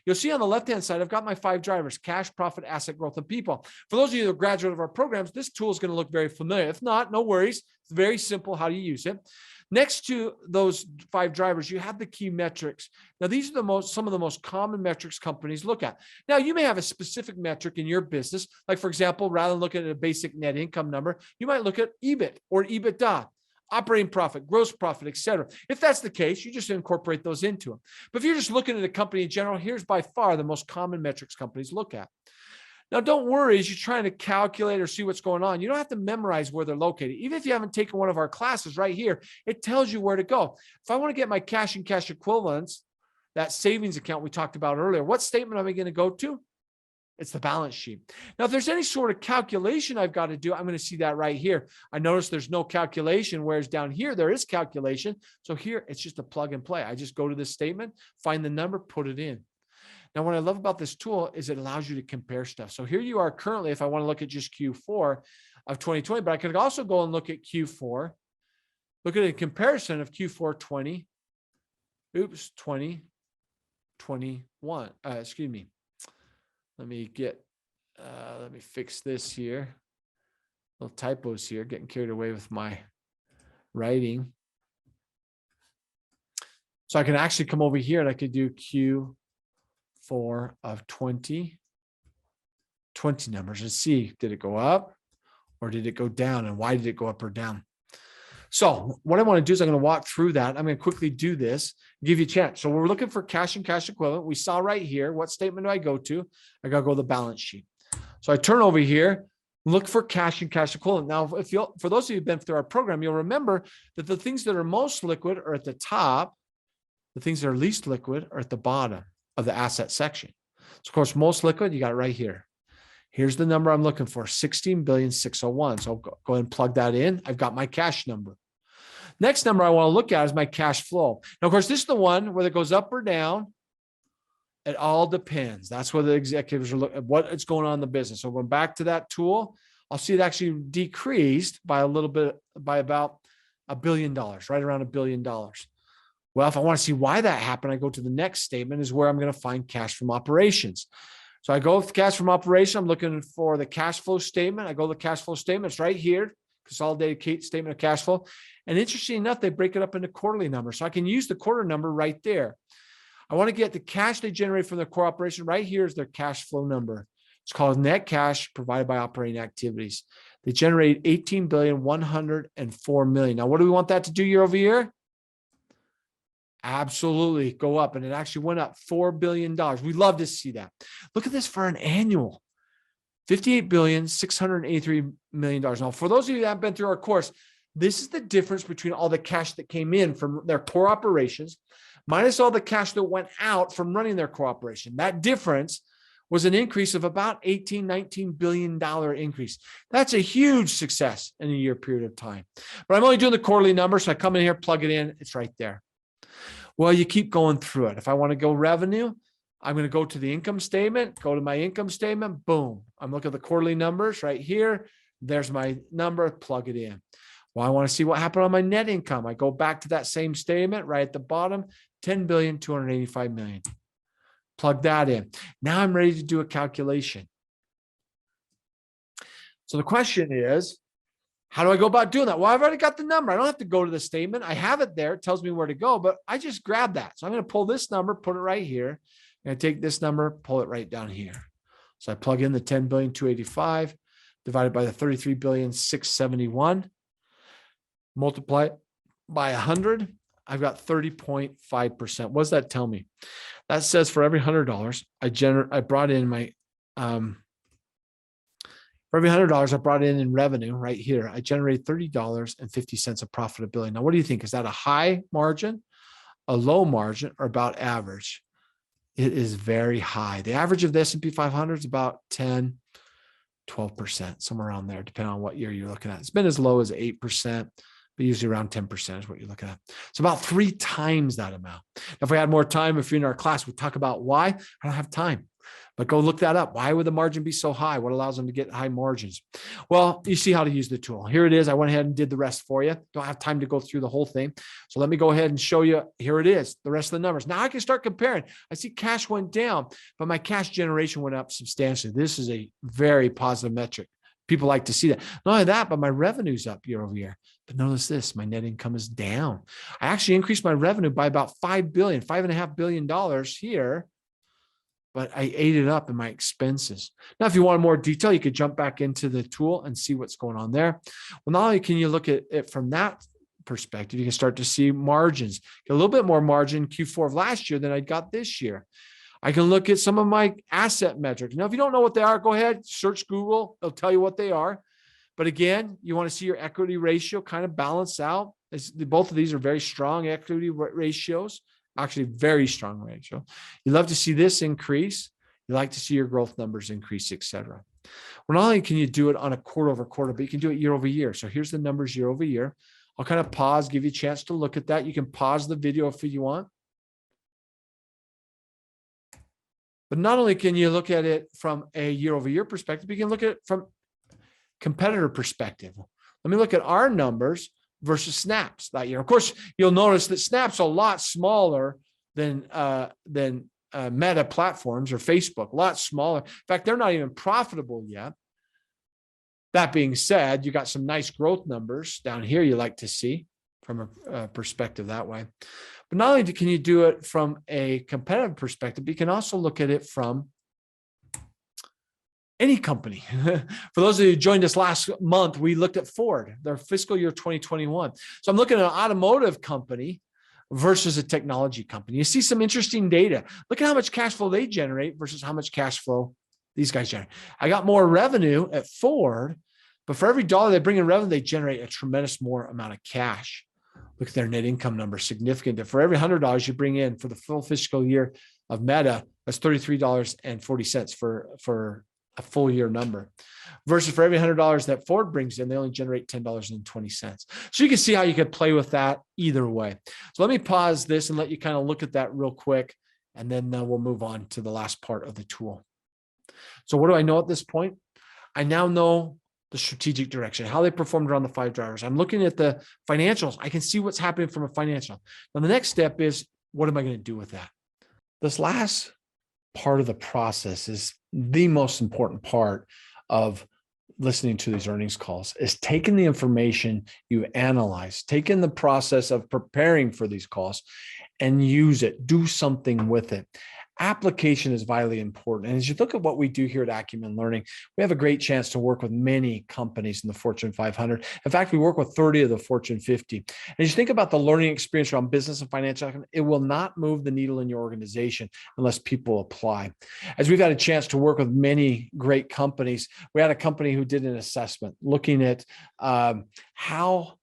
You'll see on the left-hand side, I've got my 5 drivers: cash, profit, asset growth, and people. For those of you that are graduate of our programs, this tool is going to look very familiar. If not, no worries. It's very simple how you use it. Next to those 5 drivers, you have the key metrics. Now, these are some of the most common metrics companies look at. Now, you may have a specific metric in your business. Like, for example, rather than looking at a basic net income number, you might look at EBIT or EBITDA, operating profit, gross profit, et cetera. If that's the case, you just incorporate those into them. But if you're just looking at a company in general, here's by far the most common metrics companies look at. Now, don't worry as you're trying to calculate or see what's going on. You don't have to memorize where they're located. Even if you haven't taken one of our classes right here, it tells you where to go. If I want to get my cash and cash equivalents, that savings account we talked about earlier, what statement am I going to go to? It's the balance sheet. Now, if there's any sort of calculation I've got to do, I'm going to see that right here. I notice there's no calculation, whereas down here, there is calculation. So here, it's just a plug and play. I just go to this statement, find the number, put it in. Now, what I love about this tool is it allows you to compare stuff. So here you are currently, if I want to look at just Q4 of 2020, but I could also go and look at Q4, look at a comparison of Q4 2021. Excuse me. Let me fix this here. Little typos here, getting carried away with my writing. So I can actually come over here and I could do Q4 of 2020 numbers and see, did it go up or did it go down, and why did it go up or down? So what I want to do is I'm going to walk through that. I'm going to quickly do this, give you a chance. So we're looking for cash and cash equivalent. We saw right here, what statement do I go to? I got to go to the balance sheet. So I turn over here, look for cash and cash equivalent. Now, for those of you who've been through our program, you'll remember that the things that are most liquid are at the top. The things that are least liquid are at the bottom of the asset section. So of course, most liquid, you got it right here. Here's the number I'm looking for, 16,601,000. So I'll go ahead and plug that in. I've got my cash number. Next number I want to look at is my cash flow. Now, of course, this is the one whether it goes up or down. It all depends. That's where the executives are looking at what's going on in the business. So going back to that tool, I'll see it actually decreased by a little bit, by about $1 billion, right around $1 billion. Well, if I want to see why that happened, I go to the next statement is where I'm going to find cash from operations. So I go with cash from operation. I'm looking for the cash flow statement. I go to the cash flow statement. It's right here, consolidated statement of cash flow. And interesting enough, they break it up into quarterly numbers. So I can use the quarter number right there. I want to get the cash they generate from their core operation. Right here is their cash flow number. It's called net cash provided by operating activities. They generate $18,104,000,000. Now, what do we want that to do year over year? Absolutely go up. And it actually went up $4 billion. We love to see that. Look at this for an annual, $58,683,000,000. Now, for those of you that have been through our course, this is the difference between all the cash that came in from their core operations minus all the cash that went out from running their core operation. That difference was an increase of about $19 billion increase. That's a huge success in a year period of time. But I'm only doing the quarterly number, so I come in here, plug it in. It's right there. Well, you keep going through it. If I want to go revenue, I'm going to go to the income statement, go to my income statement, boom. I'm looking at the quarterly numbers right here. There's my number, plug it in. Well, I want to see what happened on my net income. I go back to that same statement right at the bottom, $10,285,000,000. Plug that in. Now I'm ready to do a calculation. So the question is, how do I go about doing that? Well, I've already got the number. I don't have to go to the statement. I have it there. It tells me where to go, but I just grab that. So I'm going to pull this number, put it right here. I'm going to take this number, pull it right down here. So I plug in the 10,285,000,000 divided by the 33,671,000,000, multiply it by 100. I've got 30.5%. What does that tell me? That says for every $100 I brought in my for every $100 I brought in revenue right here, I generated $30.50 of profitability. Now, what do you think? Is that a high margin, a low margin, or about average? It is very high. The average of the S&P 500 is about 10, 12%, somewhere around there, depending on what year you're looking at. It's been as low as 8%, but usually around 10% is what you're looking at. It's about 3 times that amount. Now, if we had more time, if you're in our class, we'd talk about why. I don't have time. But go look that up. Why would the margin be so high? What allows them to get high margins? Well, you see how to use the tool. Here it is. I went ahead and did the rest for you. Don't have time to go through the whole thing. So let me go ahead and show you. Here it is, the rest of the numbers. Now I can start comparing. I see cash went down, but my cash generation went up substantially. This is a very positive metric. People like to see that. Not only that, but my revenue's up year over year. But notice this, my net income is down. I actually increased my revenue by about $5.5 billion here, but I ate it up in my expenses. Now, if you want more detail, you could jump back into the tool and see what's going on there. Well, not only can you look at it from that perspective, you can start to see margins. Get a little bit more margin Q4 of last year than I got this year. I can look at some of my asset metrics. Now, if you don't know what they are, go ahead, search Google. They'll tell you what they are. But again, you want to see your equity ratio kind of balance out. Both of these are very strong equity ratios, actually very strong ratio. You love to see this increase. You like to see your growth numbers increase, et cetera. Well, not only can you do it on a quarter over quarter, but you can do it year over year. So here's the numbers year over year. I'll kind of pause, give you a chance to look at that. You can pause the video if you want. But not only can you look at it from a year over year perspective, you can look at it from competitor perspective. Let me look at our numbers versus Snap's that year. Of course, you'll notice that Snap's a lot smaller than Meta platforms or Facebook, a lot smaller. In fact, they're not even profitable yet. That being said, you got some nice growth numbers down here you like to see from a perspective that way. But not only can you do it from a competitive perspective, but you can also look at it from any company. For those of you who joined us last month, we looked at Ford, their fiscal year 2021. So I'm looking at an automotive company versus a technology company. You see some interesting data. Look at how much cash flow they generate versus how much cash flow these guys generate. I got more revenue at Ford, but for every dollar they bring in revenue, they generate a tremendous more amount of cash. Look at their net income number, significant. For every $100 you bring in for the full fiscal year of Meta, that's $33.40 for a full year number. Versus for every $100 that Ford brings in, they only generate $10.20. So you can see how you could play with that either way. So let me pause this and let you kind of look at that real quick, and then we'll move on to the last part of the tool. So what do I know at this point? I now know the strategic direction, how they performed around the 5 drivers. I'm looking at the financials. I can see what's happening from a financial. Now, the next step is, what am I going to do with that? This last part of the process is the most important part of listening to these earnings calls, is taking the information you analyze, taking the process of preparing for these calls and use it, do something with it. Application is vitally important. And as you look at what we do here at Acumen Learning, we have a great chance to work with many companies in the Fortune 500. In fact, we work with 30 of the Fortune 50. And as you think about the learning experience around business and financial, it will not move the needle in your organization unless people apply. As we've had a chance to work with many great companies, we had a company who did an assessment looking at how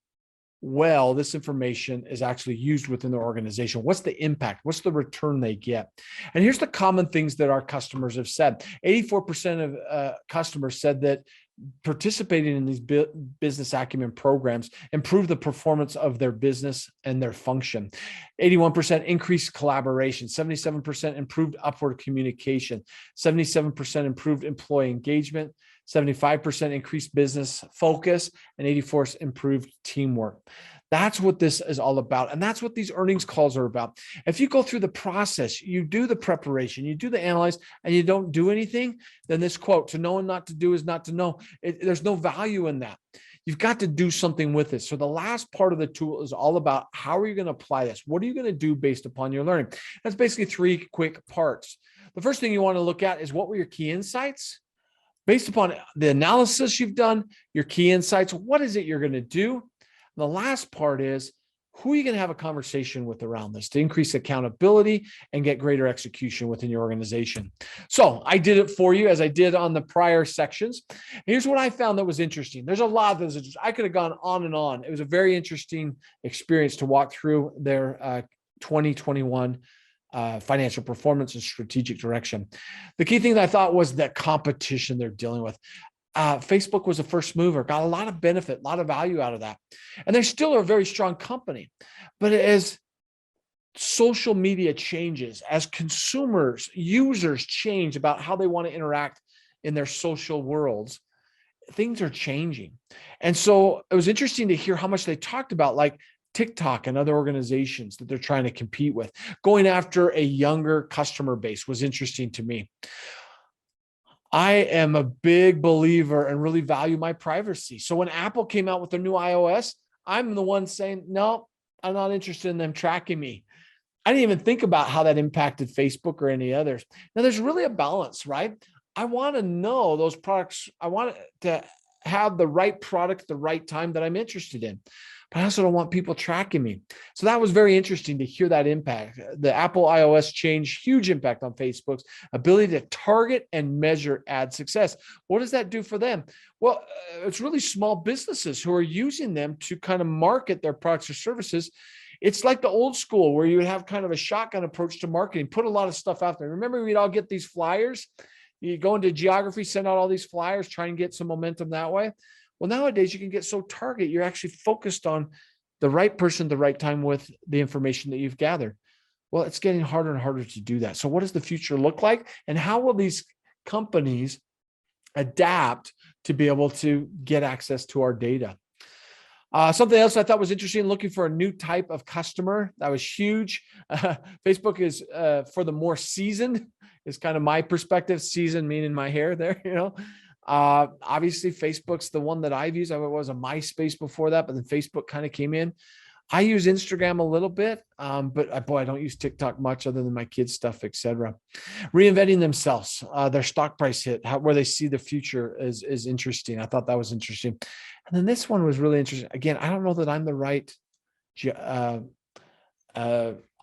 well this information is actually used within their organization. What's the impact? What's the return they get? And here's the common things that our customers have said. 84% of customers said that participating in these business acumen programs improve the performance of their business and their function. 81% increased collaboration, 77% improved upward communication, 77% improved employee engagement, 75% increased business focus, and 84% improved teamwork. That's what this is all about. And that's what these earnings calls are about. If you go through the process, you do the preparation, you do the analyze, and you don't do anything, then this quote, to know and not to do is not to know. There's no value in that. You've got to do something with it. So the last part of the tool is all about how are you going to apply this? What are you going to do based upon your learning? That's basically 3 quick parts. The first thing you want to look at is, what were your key insights? Based upon the analysis you've done, your key insights, what is it you're going to do? And the last part is, who are you going to have a conversation with around this to increase accountability and get greater execution within your organization? So I did it for you as I did on the prior sections. Here's what I found that was interesting. There's a lot of those. I could have gone on and on. It was a very interesting experience to walk through their 2021 financial performance and strategic direction. The key thing that I thought was the competition they're dealing with. Facebook was a first mover, got a lot of benefit, a lot of value out of that. And they're still a very strong company. But as social media changes, as consumers, users change about how they want to interact in their social worlds, things are changing. And so it was interesting to hear how much they talked about like TikTok and other organizations that they're trying to compete with. Going after a younger customer base was interesting to me. I am a big believer and really value my privacy. So when Apple came out with their new iOS, I'm the one saying, no, I'm not interested in them tracking me. I didn't even think about how that impacted Facebook or any others. Now, there's really a balance, right? I want to know those products. I want to have the right product at the right time that I'm interested in. But I also don't want people tracking me. So that was very interesting to hear that impact. The Apple iOS change, huge impact on Facebook's ability to target and measure ad success. What does that do for them? Well, it's really small businesses who are using them to kind of market their products or services. It's like the old school where you would have kind of a shotgun approach to marketing, put a lot of stuff out there. Remember, we'd all get these flyers. You go into geography, send out all these flyers, try and get some momentum that way. Well, nowadays you can get so targeted. You're actually focused on the right person, the right time with the information that you've gathered. Well, it's getting harder and harder to do that. So what does the future look like? And how will these companies adapt to be able to get access to our data? Something else I thought was interesting, looking for a new type of customer. That was huge. Facebook is for the more seasoned, is kind of my perspective. Seasoned meaning my hair there, Obviously, Facebook's the one that I've used. I was a MySpace before that, but then Facebook kind of came in. I use Instagram a little bit, but I don't use TikTok much other than my kids' stuff, etc. Reinventing themselves, their stock price hit, where they see the future is interesting. I thought that was interesting. And then this one was really interesting. Again, I don't know that I'm the right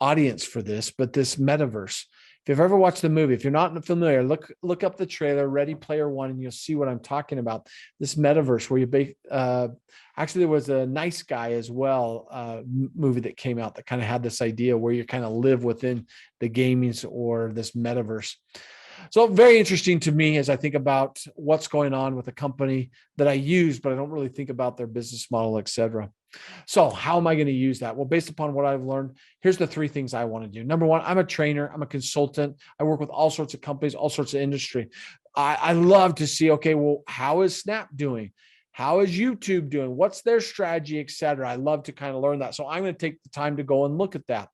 audience for this, but this metaverse. If you've ever watched the movie, if you're not familiar, look up the trailer, Ready Player One, and you'll see what I'm talking about. This metaverse where actually there was a Nice Guy as well movie that came out that kind of had this idea where you kind of live within the gamings or this metaverse. So very interesting to me as I think about what's going on with a company that I use, but I don't really think about their business model, et cetera. So how am I going to use that? Well, based upon what I've learned, here's the three things I want to do. Number one, I'm a trainer. I'm a consultant. I work with all sorts of companies, all sorts of industry. I love to see, okay, well, how is Snap doing? How is YouTube doing? What's their strategy, et cetera? I love to kind of learn that. So I'm going to take the time to go and look at that.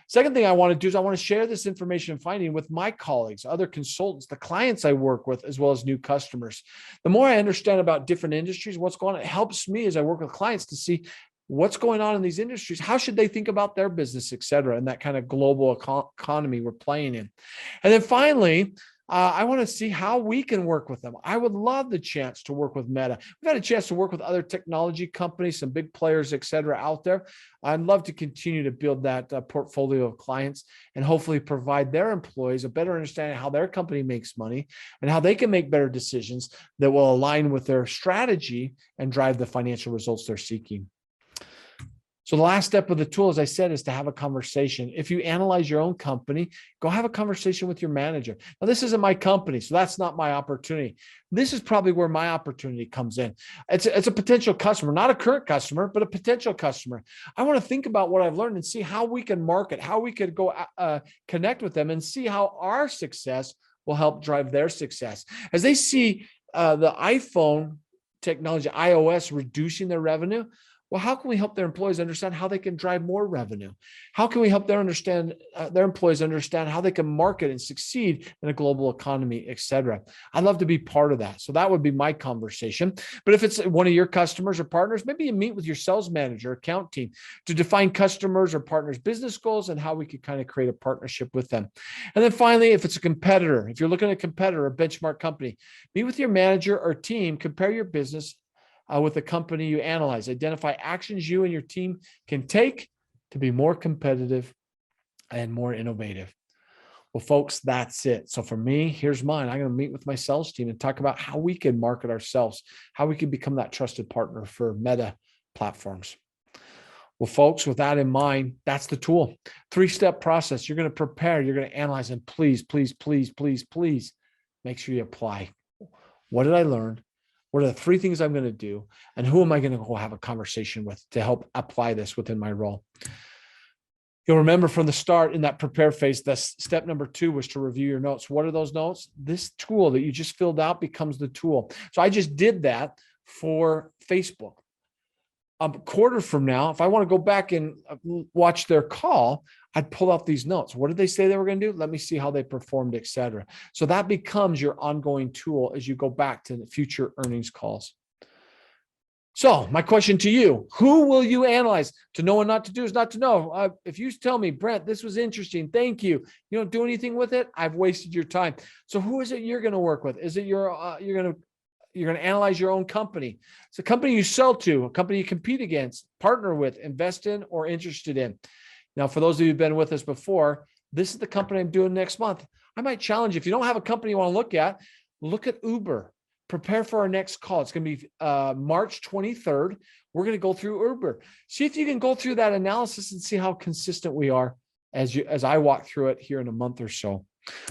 Second thing I want to do is I want to share this information and finding with my colleagues, other consultants, the clients I work with, as well as new customers. The more I understand about different industries, what's going on, it helps me as I work with clients to see what's going on in these industries. How should they think about their business, et cetera, and that kind of global economy we're playing in. And then finally, I want to see how we can work with them. I would love the chance to work with Meta. We've had a chance to work with other technology companies, some big players, et cetera, out there. I'd love to continue to build that portfolio of clients and hopefully provide their employees a better understanding of how their company makes money and how they can make better decisions that will align with their strategy and drive the financial results they're seeking. So the last step of the tool, as I said, is to have a conversation. If you analyze your own company, go have a conversation with your manager. Now, this isn't my company, so that's not my opportunity. This is probably where my opportunity comes in. It's a potential customer, not a current customer, but a potential customer. I want to think about what I've learned and see how we can market, how we could go connect with them and see how our success will help drive their success. As they see the iPhone technology, iOS, reducing their revenue, well, how can we help their employees understand how they can drive more revenue? How can we help their employees understand how they can market and succeed in a global economy, et cetera? I'd love to be part of that. So that would be my conversation. But if it's one of your customers or partners, maybe you meet with your sales manager, account team to define customers or partners' business goals and how we could kind of create a partnership with them. And then finally, if it's a competitor, if you're looking at a competitor, a benchmark company, meet with your manager or team, compare your business with the company you analyze. Identify actions you and your team can take to be more competitive and more innovative. Well, folks, that's it. So for me, here's mine. I'm going to meet with my sales team and talk about how we can market ourselves, how we can become that trusted partner for Meta platforms. Well, folks, with that in mind, that's the tool. 3-step process. You're going to prepare, you're going to analyze, and please, please, please, please, please make sure you apply. What did I learn? What are the 3 things I'm going to do? And who am I going to go have a conversation with to help apply this within my role? You'll remember from the start in that prepare phase, that step number 2 was to review your notes. What are those notes? This tool that you just filled out becomes the tool. So I just did that for Facebook. A quarter from now, if I want to go back and watch their call, I'd pull out these notes. What did they say they were going to do? Let me see how they performed, et cetera. So that becomes your ongoing tool as you go back to the future earnings calls. So my question to you, who will you analyze? To know and not to do is not to know. If you tell me, Brent, this was interesting, thank you, you don't do anything with it, I've wasted your time. So who is it you're going to work with? Is it you're going to analyze your own company? It's a company you sell to, a company you compete against, partner with, invest in, or interested in. Now, for those of you who've been with us before, this is the company I'm doing next month. I might challenge you. If you don't have a company you want to look at Uber. Prepare for our next call. It's going to be March 23rd. We're going to go through Uber. See if you can go through that analysis and see how consistent we are as I walk through it here in a month or so.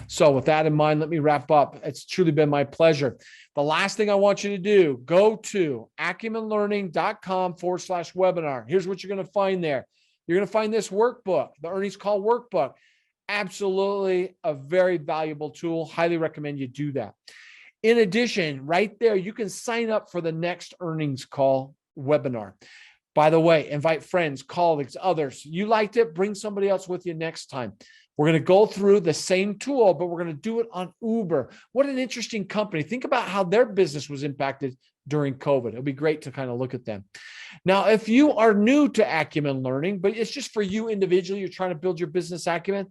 So with that in mind, let me wrap up. It's truly been my pleasure. The last thing I want you to do, go to acumenlearning.com/webinar. Here's what you're going to find there. You're going to find this workbook, the earnings call workbook. Absolutely a very valuable tool. Highly recommend you do that. In addition, right there, you can sign up for the next earnings call webinar. By the way, invite friends, colleagues, others. You liked it, bring somebody else with you next time. We're going to go through the same tool, but we're going to do it on Uber. What an interesting company. Think about how their business was impacted during COVID. It'll be great to kind of look at them. Now, if you are new to Acumen Learning, but it's just for you individually, you're trying to build your business acumen,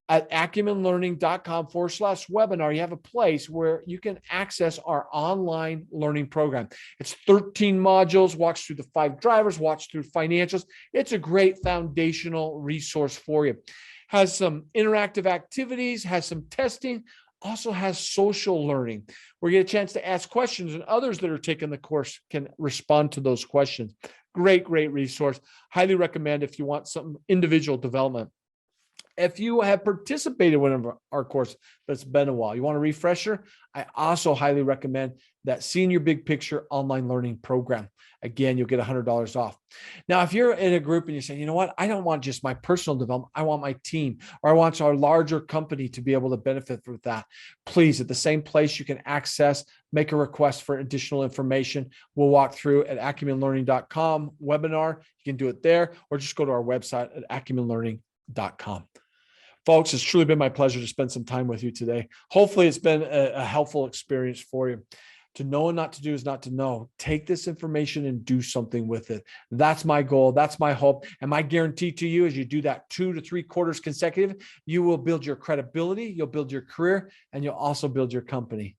at acumenlearning.com/webinar, you have a place where you can access our online learning program. It's 13 modules, walks through the 5 drivers, walks through financials. It's a great foundational resource for you. Has some interactive activities, has some testing, also has social learning where you get a chance to ask questions and others that are taking the course can respond to those questions. Great resource. Highly recommend if you want some individual development. If you have participated in one of our course, but it's been a while, you want a refresher, I also highly recommend that Senior Big Picture online learning program. Again, you'll get $100 off. Now, if you're in a group and you say, you know what, I don't want just my personal development, I want my team, or I want our larger company to be able to benefit from that, please, at the same place you can access, make a request for additional information. We'll walk through at acumenlearning.com webinar. You can do it there, or just go to our website at acumenlearning.com. Folks, it's truly been my pleasure to spend some time with you today. Hopefully it's been a helpful experience for you. To know and not to do is not to know. Take this information and do something with it. That's my goal. That's my hope. And my guarantee to you, as you do that 2 to 3 quarters consecutive, you will build your credibility, you'll build your career, and you'll also build your company.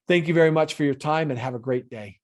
Thank you very much for your time and have a great day.